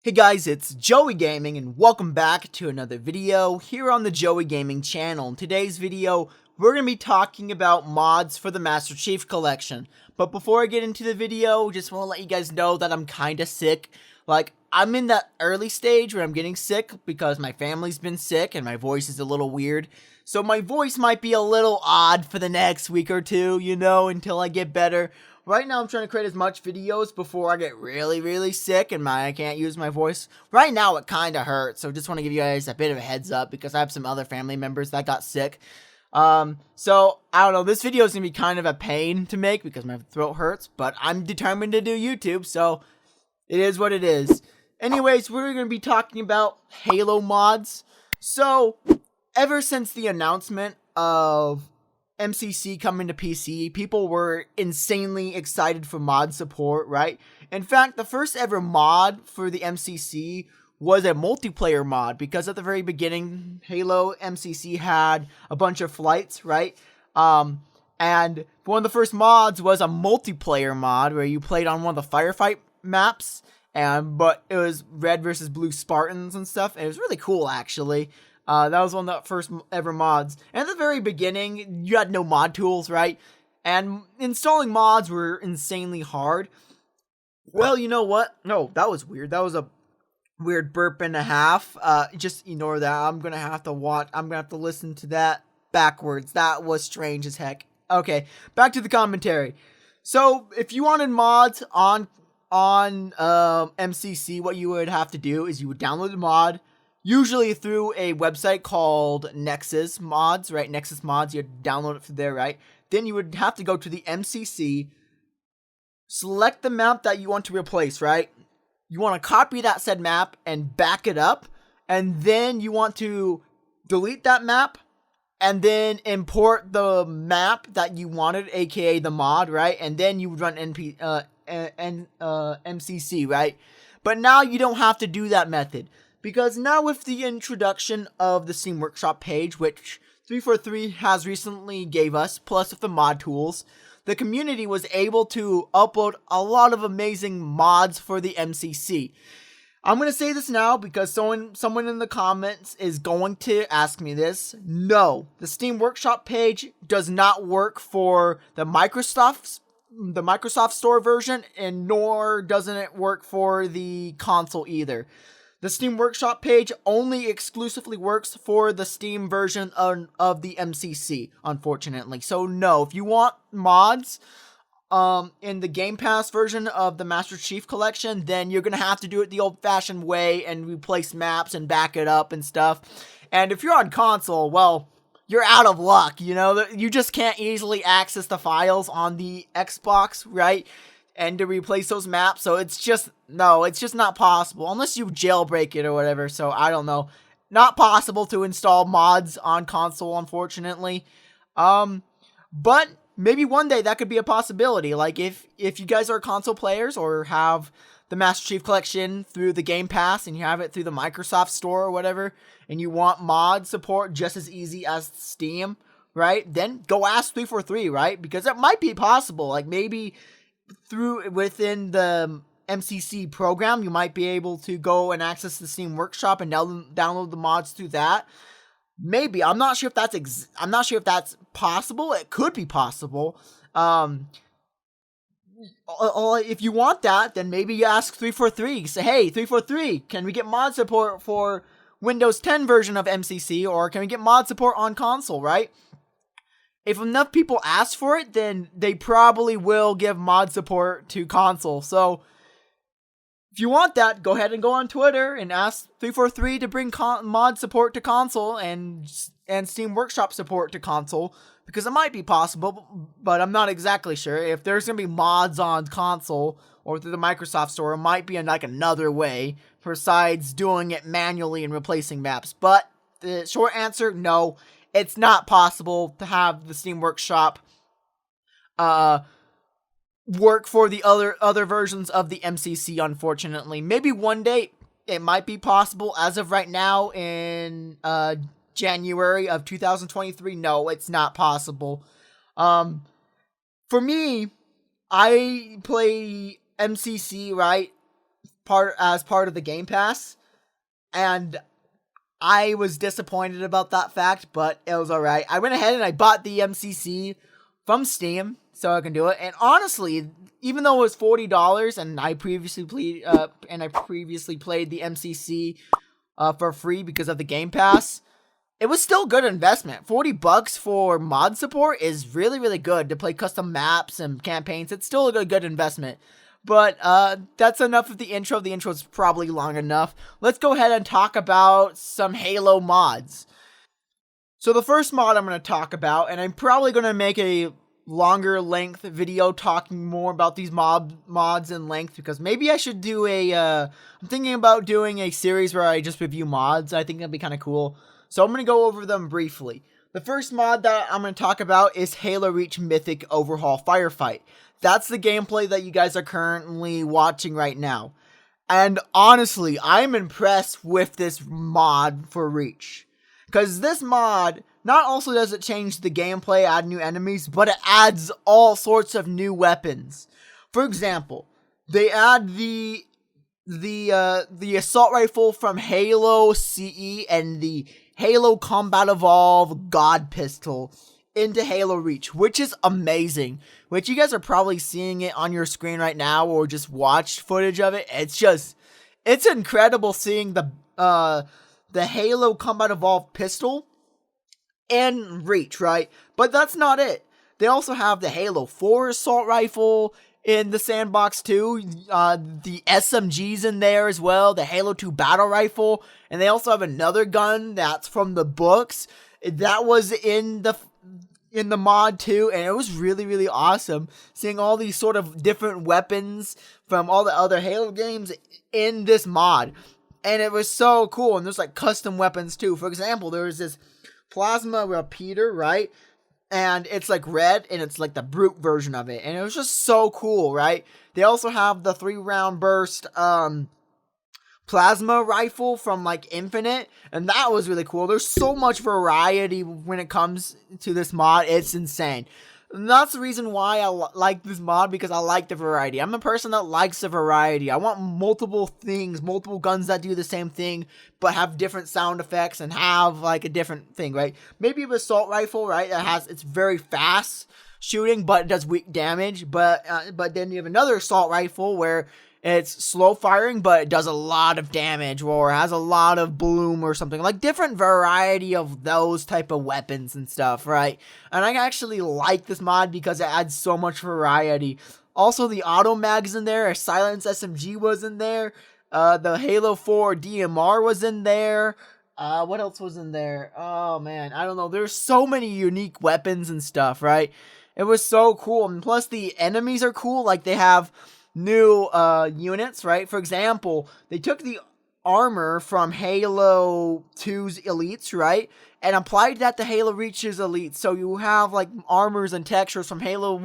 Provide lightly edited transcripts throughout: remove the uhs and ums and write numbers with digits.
Hey guys, it's Joey Gaming and welcome back to another video here on the Joey Gaming channel. In today's video, we're going to be talking about mods for the Master Chief Collection. But before I get into the video, just want to let you guys know that I'm kind of sick. Like, I'm in that early stage where I'm getting sick because my family's been sick and my voice is a little weird. So my voice might be a little odd for the next week or two, until I get better. Right now, I'm trying to create as much videos before I get really sick and I can't use my voice. Right now, it kind of hurts, so just want to give you guys a bit of a heads up because I have some other family members that got sick. So, I don't know, this video is going to be kind of a pain to make because my throat hurts, but I'm determined to do YouTube, so it is what it is. Anyways, we're going to be talking about Halo mods. So, ever since the announcement of MCC coming to PC, people were insanely excited for mod support, right? In fact, the first ever mod for the MCC was a multiplayer mod because at the very beginning, Halo MCC had a bunch of flights, right? And one of the first mods was a multiplayer mod where you played on one of the Firefight maps, but it was red versus blue Spartans and stuff. And it was really cool, actually. That was one of the first ever mods. And at the very beginning, you had no mod tools, right? And installing mods were insanely hard. Well, you know what? No, that was weird. That was a weird burp and a half. Just ignore that. I'm gonna have to listen to that backwards. That was strange as heck. Okay, back to the commentary. So, if you wanted mods on MCC, what you would have to do is you would download the mod, usually through a website called Nexus Mods, right? Nexus Mods, you'd download it from there, right? Then you would have to go to the MCC, select the map that you want to replace, right? You want to copy that said map and back it up, and then you want to delete that map, and then import the map that you wanted, aka the mod, right? And then you would run MCC, right? But now you don't have to do that method. Because now with the introduction of the Steam Workshop page, which 343 has recently gave us, plus with the mod tools, the community was able to upload a lot of amazing mods for the MCC. I'm going to say this now because someone in the comments is going to ask me this. No, the Steam Workshop page does not work for the Microsoft Store version, and nor doesn't it work for the console either. The Steam Workshop page only exclusively works for the Steam version of the MCC, unfortunately. So no, if you want mods in the Game Pass version of the Master Chief Collection, then you're going to have to do it the old-fashioned way and replace maps and back it up and stuff. And if you're on console, well, you're out of luck, You just can't easily access the files on the Xbox, right? And to replace those maps, so it's just not possible, unless you jailbreak it or whatever, so I don't know. Not possible to install mods on console, unfortunately. But maybe one day that could be a possibility, like if you guys are console players or have the Master Chief Collection through the Game Pass and you have it through the Microsoft Store or whatever, and you want mod support just as easy as Steam, right, then go ask 343, right, because it might be possible, like maybe within the MCC program, you might be able to go and access the Steam Workshop and download the mods through that. Maybe. I'm not sure if that's possible. It could be possible. If you want that, then maybe you ask 343. Say, hey, 343, can we get mod support for Windows 10 version of MCC, or can we get mod support on console, right? If enough people ask for it, then they probably will give mod support to console. So, if you want that, go ahead and go on Twitter and ask 343 to bring mod support to console and Steam Workshop support to console. Because it might be possible, but I'm not exactly sure. If there's going to be mods on console or through the Microsoft Store, it might be in like another way besides doing it manually and replacing maps. But the short answer, no. It's not possible to have the Steam Workshop work for the other versions of the MCC, unfortunately. Maybe one day it might be possible. As of right now, in January of 2023, no, it's not possible. For me, I play MCC, right, part of the Game Pass, and I was disappointed about that fact, but it was alright. I went ahead and I bought the MCC from Steam so I can do it. And honestly, even though it was $40 and I previously played the MCC for free because of the Game Pass, it was still a good investment. $40 for mod support is really, really good to play custom maps and campaigns. It's still a good investment. But that's enough of the intro. The intro is probably long enough. Let's go ahead and talk about some Halo mods. So the first mod I'm going to talk about, and I'm probably going to make a longer length video talking more about these mods in length, because maybe I should do I'm thinking about doing a series where I just review mods. I think that'd be kind of cool. So I'm going to go over them briefly. The first mod that I'm going to talk about is Halo Reach Mythic Overhaul Firefight. That's the gameplay that you guys are currently watching right now. And honestly, I'm impressed with this mod for Reach. Because this mod, not also does it change the gameplay, add new enemies, but it adds all sorts of new weapons. For example, they add the assault rifle from Halo CE and the Halo Combat Evolved God Pistol into Halo Reach, which is amazing. Which you guys are probably seeing it on your screen right now, or just watched footage of it. It's incredible seeing the Halo Combat Evolved pistol in Reach, right? But that's not it. They also have the Halo 4 assault rifle in the sandbox too. The SMG's in there as well. The Halo 2 battle rifle, and they also have another gun that's from the books that was in the mod too, and it was really, really awesome seeing all these sort of different weapons from all the other Halo games in this mod. And it was so cool. And there's like custom weapons too. For example, there was this plasma repeater, right? And it's like red, and it's like the brute version of it, and it was just so cool, right? They also have the 3-round burst plasma rifle from like Infinite, and that was really cool. There's so much variety when it comes to this mod. It's insane. And that's the reason why I like this mod, because I like the variety. I'm a person that likes the variety. I want multiple things, multiple guns that do the same thing, but have different sound effects and have like a different thing, right? Maybe an assault rifle, right? It's very fast shooting, but it does weak damage. But then you have another assault rifle where it's slow firing, but it does a lot of damage, or has a lot of bloom or something. Like different variety of those type of weapons and stuff, right? And I actually like this mod because it adds so much variety. Also, the auto mags in there, a Silence SMG was in there. The Halo 4 DMR was in there. What else was in there? Oh man, I don't know. There's so many unique weapons and stuff, right? It was so cool. And plus the enemies are cool. Like they have new units, right? For example, they took the armor from Halo 2's Elites, right? And applied that to Halo Reach's Elites. So you have like armors and textures from Halo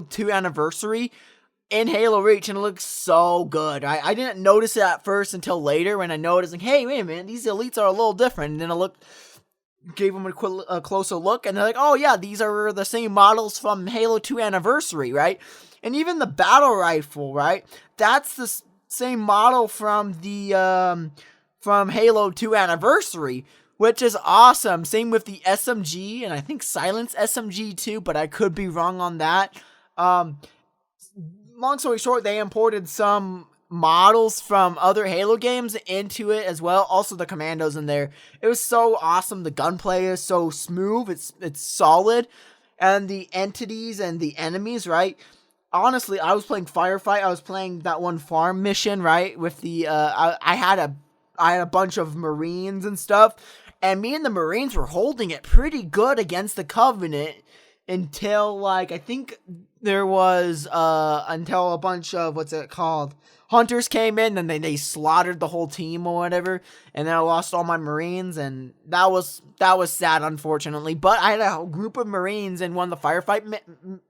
2 Anniversary in Halo Reach, and it looks so good. I didn't notice it at first until later when I noticed, like, hey, wait a minute, these Elites are a little different. And then I gave them a closer look, and they're like, oh yeah, these are the same models from Halo 2 Anniversary, right? And even the battle rifle, right? That's the same model from the from Halo 2 Anniversary, which is awesome. Same with the SMG, and I think Silence SMG too, but I could be wrong on that. Long story short, they imported some models from other Halo games into it as well. Also the commandos in there. It was so awesome. The gunplay is so smooth. It's solid. And the entities and the enemies, right? Honestly, I was playing Firefight. I was playing that one farm mission, right? With the I had a bunch of Marines and stuff, and me and the Marines were holding it pretty good against the Covenant until like I think there was until a bunch of hunters came in, and they slaughtered the whole team or whatever, and then I lost all my Marines, and that was sad, unfortunately. But I had a group of Marines in one of the Firefight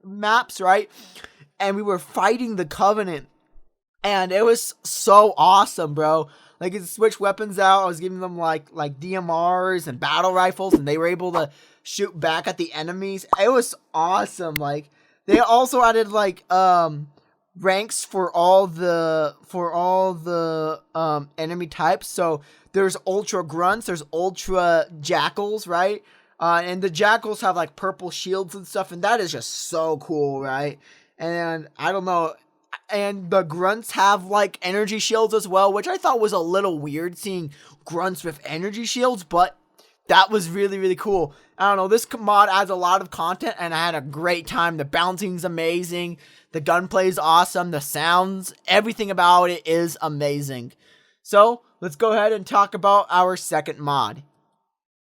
maps, right? And we were fighting the Covenant, and it was so awesome, bro. Like, it switched weapons out. I was giving them like DMRs and battle rifles, and they were able to shoot back at the enemies. It was awesome. Like, they also added like ranks for all the enemy types. So there's ultra grunts, there's ultra jackals, right? And the jackals have like purple shields and stuff, and that is just so cool, right? And I don't know, and the grunts have like energy shields as well, which I thought was a little weird seeing grunts with energy shields, but that was really, really cool. I don't know, this mod adds a lot of content, and I had a great time. The bouncing's amazing, the gunplay is awesome, the sounds, everything about it is amazing. So, let's go ahead and talk about our second mod.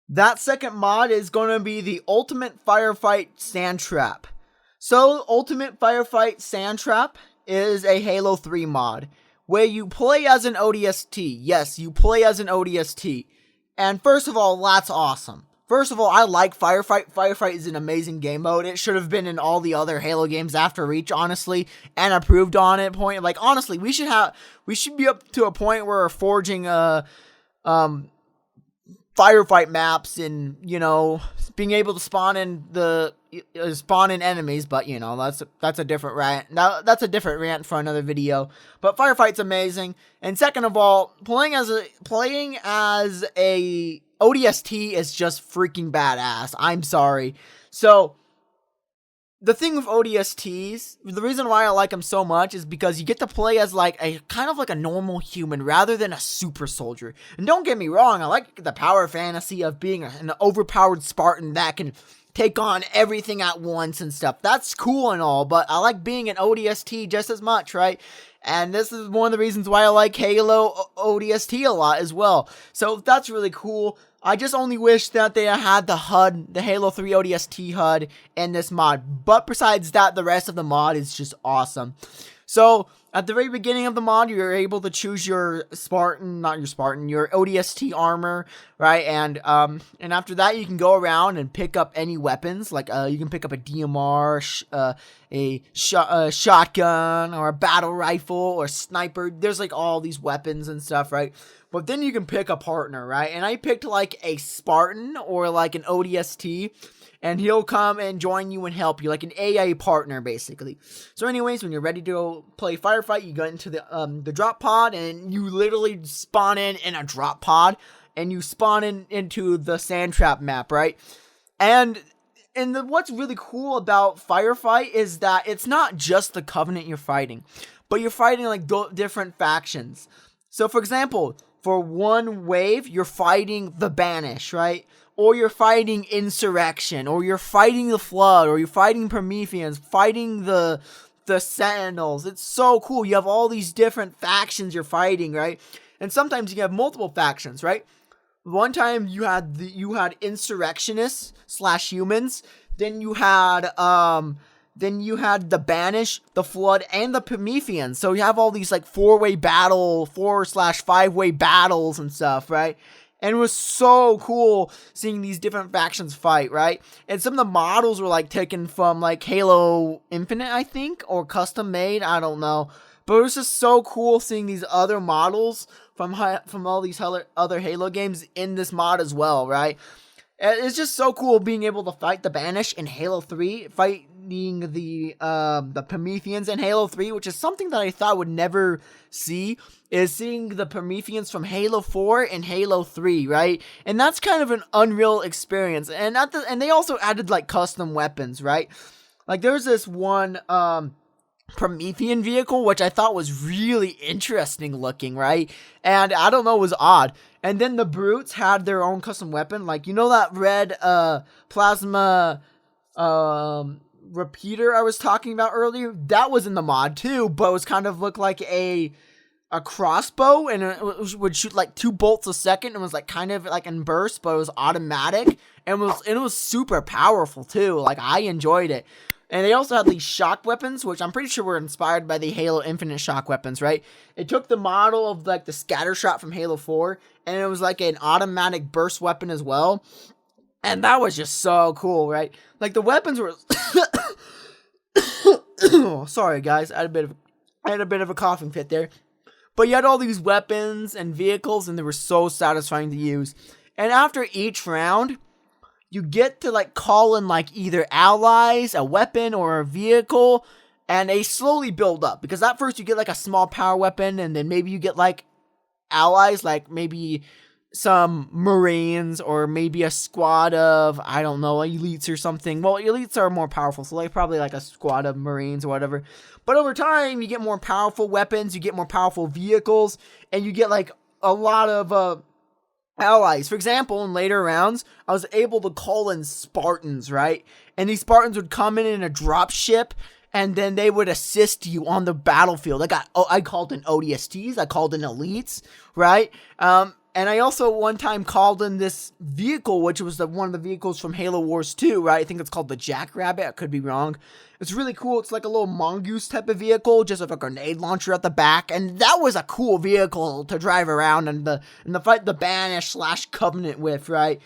That second mod is going to be the Ultimate Firefight Sandtrap. So, Ultimate Firefight Sandtrap is a Halo 3 mod, where you play as an ODST. Yes, you play as an ODST. And first of all, that's awesome. First of all, I like Firefight. Firefight is an amazing game mode. It should have been in all the other Halo games after Reach, honestly, and approved on it. Point, like, honestly, we should be up to a point where we're forging firefight maps and, you know, being able to spawn in enemies, but you know, that's a different rant. Now that's a different rant for another video. But Firefight's amazing. And second of all, playing as a ODST is just freaking badass. I'm sorry. So the thing with ODSTs, the reason why I like them so much is because you get to play as like a kind of like a normal human rather than a super soldier. And don't get me wrong, I like the power fantasy of being an overpowered Spartan that can take on everything at once and stuff. That's cool and all, but I like being an ODST just as much, right? And this is one of the reasons why I like Halo ODST a lot as well. So that's really cool. I just only wish that they had the HUD, the Halo 3 ODST HUD in this mod. But besides that, the rest of the mod is just awesome. So, at the very beginning of the mod, you're able to choose your your ODST armor, right? And after that, you can go around and pick up any weapons. Like, you can pick up a DMR, a shotgun, or a battle rifle, or sniper. There's, like, all these weapons and stuff, right? But then you can pick a partner, right? And I picked, like, a Spartan or, like, an ODST. And he'll come and join you and help you, like an AA partner, basically. So anyways, when you're ready to play Firefight, you go into the drop pod, and you literally spawn in a drop pod, and you spawn into the Sandtrap map, right? And what's really cool about Firefight is that it's not just the Covenant you're fighting, but you're fighting, like, different factions. So, for example, for one wave, you're fighting the Banish, right? Or you're fighting Insurrection, or you're fighting the Flood, or you're fighting Prometheans, fighting the Sentinels. It's so cool. You have all these different factions you're fighting, right? And sometimes you have multiple factions, right? One time you had insurrectionists / humans. Then you had the Banish, the Flood, and the Prometheans. So you have all these like 4/5-way battles and stuff, right? And it was so cool seeing these different factions fight, right? And some of the models were, like, taken from, like, Halo Infinite, I think, or custom made, I don't know. But it was just so cool seeing these other models from all these other Halo games in this mod as well, right? And it's just so cool being able to fight the Banish in Halo 3, fighting the Prometheans in Halo 3, which is something that I thought would never see, is seeing the Prometheans from Halo 4 and Halo 3, right? And that's kind of an unreal experience. And they also added, like, custom weapons, right? Like, there's this one Promethean vehicle, which I thought was really interesting looking, right? And I don't know, it was odd. And then the Brutes had their own custom weapon, like, you know that red plasma repeater I was talking about earlier? That was in the mod too, but it was kind of looked like a crossbow, and it would shoot like 2 bolts a second. It was like kind of like in bursts, but it was automatic, and it was super powerful too. Like, I enjoyed it. And they also had these shock weapons, which I'm pretty sure were inspired by the Halo Infinite shock weapons, right? It took the model of, like, the scatter shot from Halo 4, and it was like an automatic burst weapon as well. And that was just so cool, right? Like, the weapons were... Sorry, guys. I had a bit of a coughing fit there. But you had all these weapons and vehicles, and they were so satisfying to use. And after each round, you get to, like, call in, like, either allies, a weapon, or a vehicle, and they slowly build up, because at first you get like a small power weapon, and then maybe you get like allies, like maybe some Marines, or maybe a squad of, I don't know, elites or something. Well, elites are more powerful, so like probably like a squad of Marines or whatever. But over time, you get more powerful weapons, you get more powerful vehicles, and you get like a lot of allies. For example, in later rounds, I was able to call in Spartans, right? And these Spartans would come in a drop ship, and then they would assist you on the battlefield. I called in ODSTs, I called in elites, right? And I also one time called in this vehicle, which was one of the vehicles from Halo Wars 2, right? I think it's called the Jackrabbit. I could be wrong. It's really cool. It's like a little mongoose type of vehicle, just with a grenade launcher at the back. And that was a cool vehicle to drive around and the fight the Banish / Covenant with, right?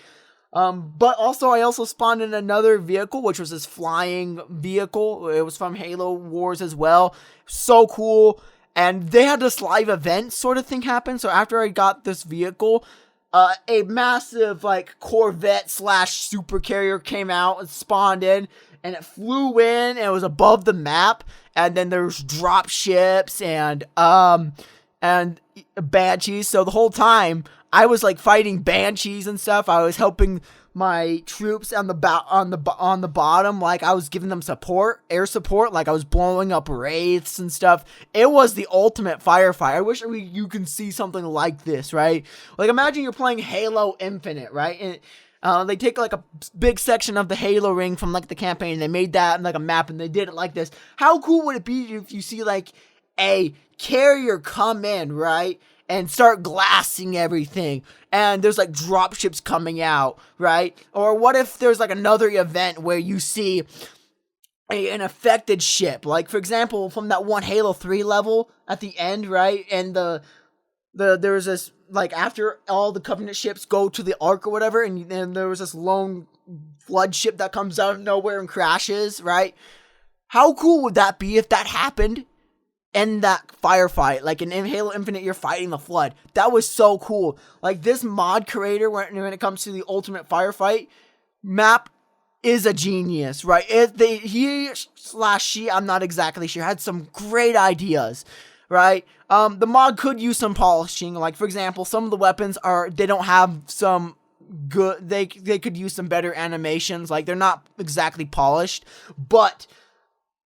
But also, I also spawned in another vehicle, which was this flying vehicle. It was from Halo Wars as well. So cool. And they had this live event sort of thing happen. So after I got this vehicle, a massive like Corvette / super carrier came out and spawned in, and it flew in, and it was above the map. And then there's drop ships and banshees. So the whole time I was like fighting banshees and stuff. I was helping my troops on the bottom, like I was giving them support, air support, like I was blowing up wraiths and stuff. It was the ultimate firefight. I wish you can see something like this, right? Like imagine you're playing Halo Infinite, right? And they take like a big section of the Halo ring from like the campaign, and they made that in like a map, and they did it like this. How cool would it be if you see like a carrier come in, right, and start glassing everything, and there's like dropships coming out, right? Or what if there's like another event where you see an affected ship, like for example from that one Halo 3 level at the end, right? And there's this, like after all the Covenant ships go to the Ark or whatever, and then there was this lone flood ship that comes out of nowhere and crashes, right? How cool would that be if that happened in that firefight? Like in Halo Infinite, you're fighting the flood. That was so cool. Like this mod creator, when it comes to the ultimate firefight map, is a genius, right? He/she, I'm not exactly sure, had some great ideas, right? The mod could use some polishing. Like for example, some of the weapons they don't have some good, they could use some better animations. Like they're not exactly polished, but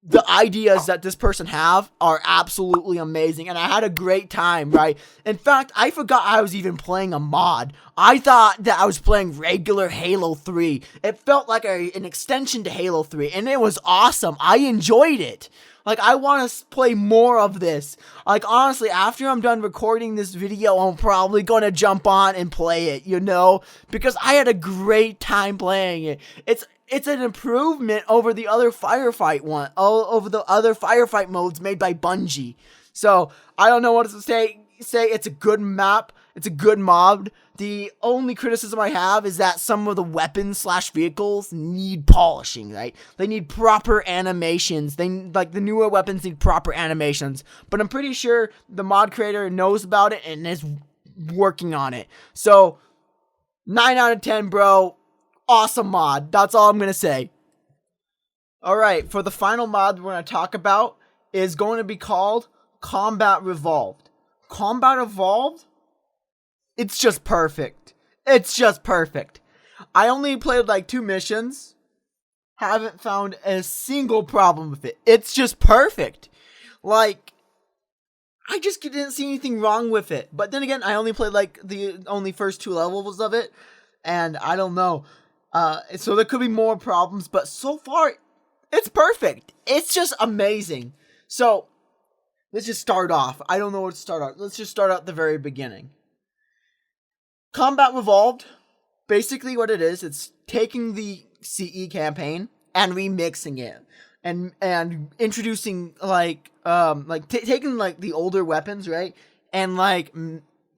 the ideas that this person have are absolutely amazing, and I had a great time, right? In fact, I forgot I was even playing a mod. I thought that I was playing regular Halo 3. It felt like an extension to Halo 3, and it was awesome. I enjoyed it. Like, I want to play more of this. Like, honestly, after I'm done recording this video, I'm probably going to jump on and play it, you know? Because I had a great time playing it. It's an improvement over the other firefight over the other firefight modes made by Bungie. So, I don't know what to say. It's a good map. It's a good mod. The only criticism I have is that some of the weapons / vehicles need polishing, right? They need proper animations. Like the newer weapons need proper animations. But I'm pretty sure the mod creator knows about it and is working on it. So, 9 out of 10, bro. Awesome mod. That's all I'm going to say. Alright, for the final mod we're going to talk about is going to be called Combat Revolved. Combat Evolved? It's just perfect. It's just perfect. I only played like 2 missions. Haven't found a single problem with it. It's just perfect. Like, I just didn't see anything wrong with it. But then again, I only played like the only first 2 levels of it. And I don't know. So there could be more problems. But so far, it's perfect. It's just amazing. So, let's just start off. I don't know where to start off. Let's just start at the very beginning. Combat Revolved, basically what it is, it's taking the CE campaign and remixing it, and introducing taking like the older weapons, right, and like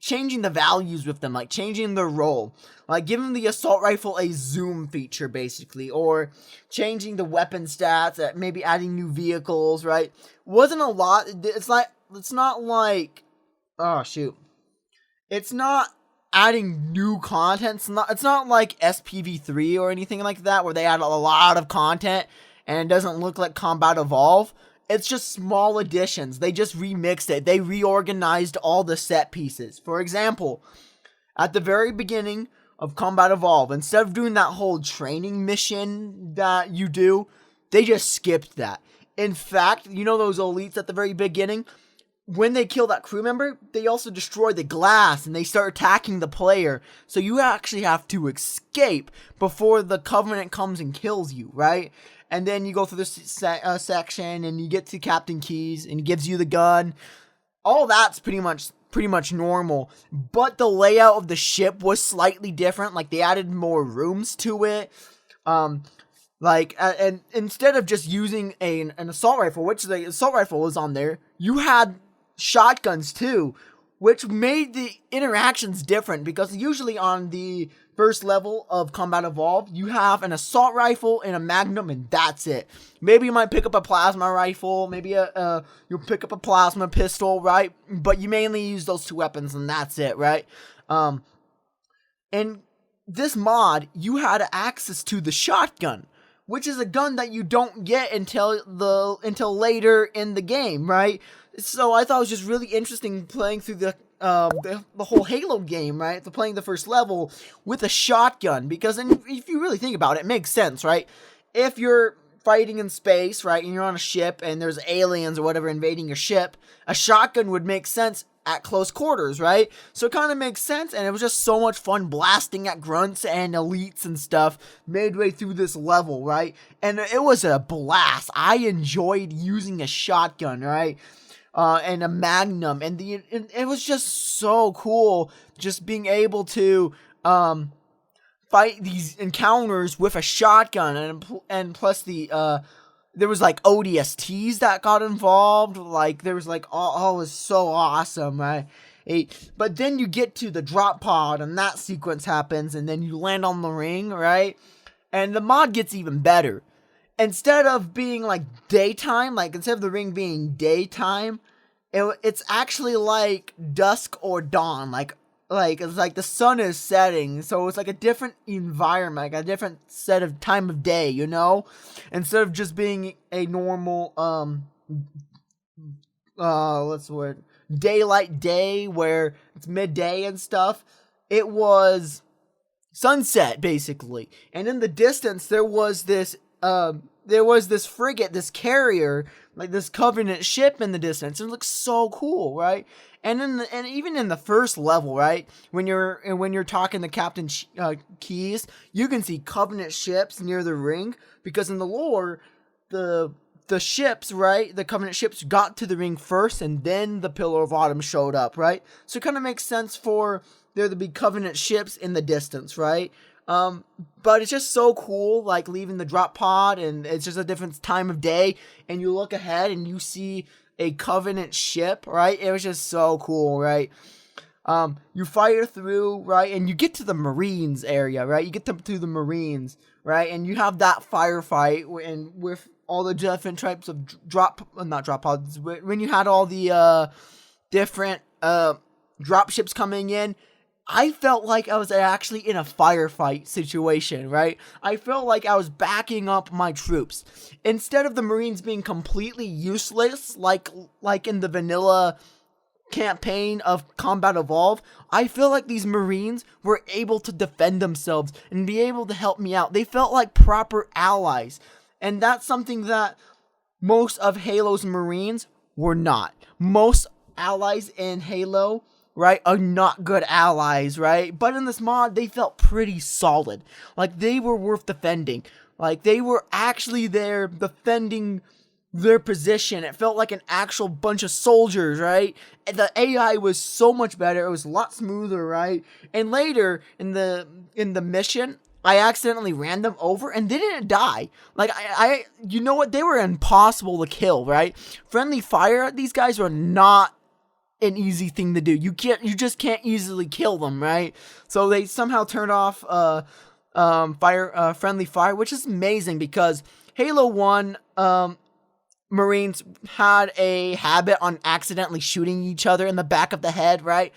changing the values with them, like changing their role, like giving the assault rifle a zoom feature, basically, or changing the weapon stats, maybe adding new vehicles, right? Wasn't a lot. It's not like adding new content. It's not like SPV3 or anything like that, where they add a lot of content and it doesn't look like Combat Evolve. it's just small additions. They just remixed it. They reorganized all the set pieces. For example, at the very beginning of Combat Evolved, instead of doing that whole training mission that you do, they just skipped that. In fact, you know those elites at the very beginning? When they kill that crew member, they also destroy the glass and they start attacking the player. So you actually have to escape before the Covenant comes and kills you, right? And then you go through this section and you get to Captain Keyes and he gives you the gun. All that's pretty much normal. But the layout of the ship was slightly different. Like they added more rooms to it. And instead of just using an assault rifle, which the assault rifle was on there, you had shotguns too, which made the interactions different, because usually on the first level of Combat Evolved, you have an assault rifle and a magnum, and that's it. Maybe you might pick up a plasma rifle, maybe you'll pick up a plasma pistol, right? But you mainly use those two weapons, and that's it, right? In this mod, you had access to the shotgun, which is a gun that you don't get until later in the game, right? So I thought it was just really interesting playing through the whole Halo game, right? Playing the first level with a shotgun, because if you really think about it, it makes sense, right? If you're fighting in space, right, and you're on a ship and there's aliens or whatever invading your ship, a shotgun would make sense at close quarters, right? So it kind of makes sense, and it was just so much fun blasting at grunts and elites and stuff midway through this level, right? And it was a blast. I enjoyed using a shotgun, right? And a magnum, and it was just so cool just being able to fight these encounters with a shotgun, and plus there was like ODSTs that got involved. Like there was like, oh, it was so awesome, right? But then you get to the drop pod and that sequence happens, and then you land on the ring, right? And the mod gets even better. Instead of being like daytime, like instead of the ring being daytime, it's actually like dusk or dawn, like it's like the sun is setting, so it's like a different environment, like a different set of time of day, you know? Instead of just being a normal daylight day where it's midday and stuff, it was sunset basically. And in the distance there was this frigate, this carrier, like this Covenant ship in the distance. It looks so cool, right? And even in the first level, right, when you're talking to Captain Keyes, you can see Covenant ships near the ring, because in the lore, the ships, right, the Covenant ships got to the ring first, and then the Pillar of Autumn showed up, right? So it kind of makes sense for there to be Covenant ships in the distance, right? But it's just so cool, like leaving the drop pod, and it's just a different time of day, and you look ahead and you see a Covenant ship, right? It was just so cool, right? You fire through, right, and you get to the Marines area, right? You get to the Marines, right? And you have that firefight, and with all the different types of not drop pods, when you had all the different drop ships coming in, I felt like I was actually in a firefight situation, right? I felt like I was backing up my troops. Instead of the Marines being completely useless, like in the vanilla campaign of Combat Evolved, I feel like these Marines were able to defend themselves and be able to help me out. They felt like proper allies. And that's something that most of Halo's Marines were not. Most allies in Halo, right, are not good allies, right? But in this mod, they felt pretty solid. Like, they were worth defending. Like, they were actually there defending their position. It felt like an actual bunch of soldiers, right? And the AI was so much better. It was a lot smoother, right? And later, in the mission, I accidentally ran them over, and they didn't die. Like, you know what? They were impossible to kill, right? Friendly fire, these guys were not an easy thing to do. You just can't easily kill them, right? So they somehow turned off friendly fire, which is amazing, because Halo 1 Marines had a habit on accidentally shooting each other in the back of the head, right?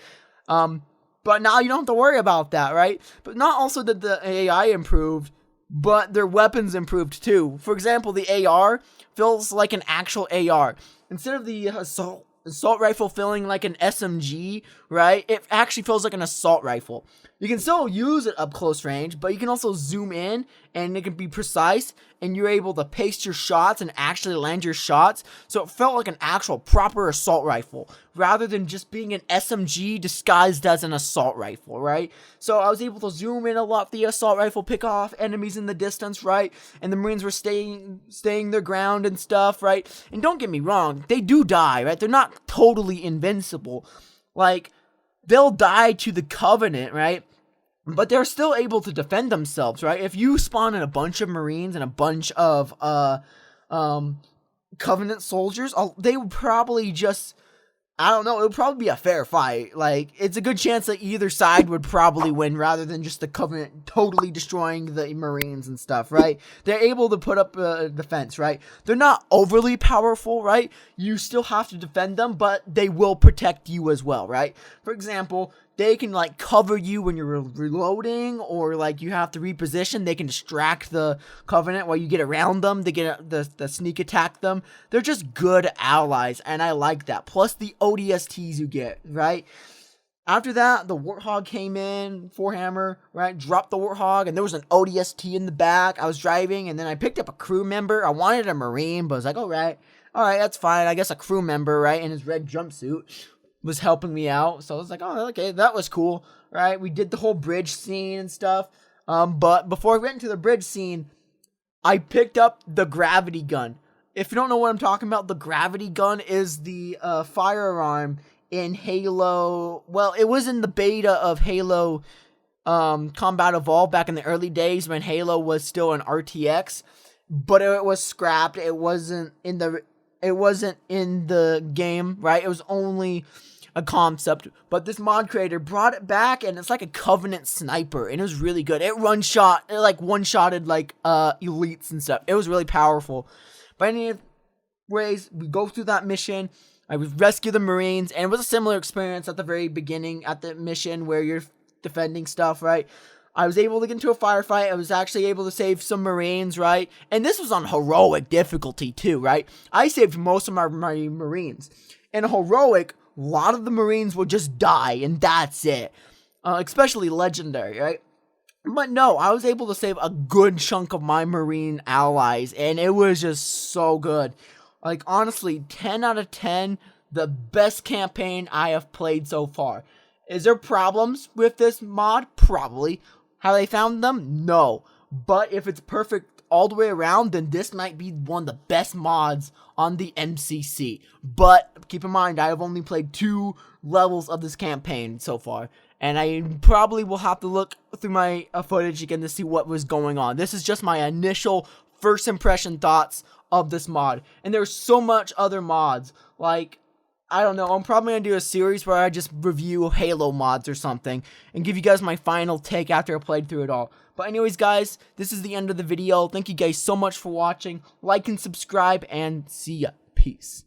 But now you don't have to worry about that, right? But not also did the AI improve, but their weapons improved too. For example, the AR feels like an actual AR. Instead of the assault rifle feeling like an SMG, right? It actually feels like an assault rifle. You can still use it up close range, but you can also zoom in and it can be precise, and you're able to pace your shots and actually land your shots. So it felt like an actual proper assault rifle rather than just being an SMG disguised as an assault rifle, right? So I was able to zoom in a lot, the assault rifle, pick off enemies in the distance, right? And the Marines were staying their ground and stuff, right? And don't get me wrong, they do die, right? They're not totally invincible. Like, they'll die to the Covenant, right? But they're still able to defend themselves, right? If you spawn in a bunch of Marines and a bunch of Covenant soldiers, they would probably just, I don't know, it would probably be a fair fight. Like, it's a good chance that either side would probably win rather than just the Covenant totally destroying the Marines and stuff, right? They're able to put up a defense, right? They're not overly powerful, right? You still have to defend them, but they will protect you as well, right? For example, they can, like, cover you when you're reloading, or, like, you have to reposition. They can distract the Covenant while you get around them. They get the sneak attack them. They're just good allies, and I like that. Plus the ODSTs you get, right? After that, the Warthog came in, Forehammer, right? Dropped the Warthog, and there was an ODST in the back. I was driving, and then I picked up a crew member. I wanted a Marine, but I was like, all right, that's fine. I guess a crew member, right, in his red jumpsuit was helping me out. So I was like, oh, okay, that was cool, right? We did the whole bridge scene and stuff. But before I went into the bridge scene, I picked up the gravity gun. If you don't know what I'm talking about, the gravity gun is the firearm in Halo. Well, it was in the beta of Halo Combat Evolved back in the early days when Halo was still an RTX, but it was scrapped. It wasn't in the game, right? It was only a concept, but this mod creator brought it back, and it's like a Covenant sniper, and it was really good. It one-shotted like elites and stuff. It was really powerful. But anyways, we go through that mission. I would rescue the Marines, and it was a similar experience at the very beginning at the mission where you're defending stuff, right? I was able to get into a firefight. I was actually able to save some Marines, right? And this was on heroic difficulty too, right? I saved most of my Marines. In heroic, a lot of the Marines would just die, and that's it. Especially legendary, right? But no, I was able to save a good chunk of my Marine allies, and it was just so good. Like, honestly, 10 out of 10, the best campaign I have played so far. Is there problems with this mod? Probably. Have they found them? No. But if it's perfect all the way around, then this might be one of the best mods on the MCC. But keep in mind, I have only played 2 levels of this campaign so far, and I probably will have to look through my footage again to see what was going on. This is just my initial first impression thoughts of this mod, and there's so much other mods. Like, I don't know, I'm probably going to do a series where I just review Halo mods or something and give you guys my final take after I played through it all. But anyways, guys, this is the end of the video. Thank you guys so much for watching. Like and subscribe, and see ya. Peace.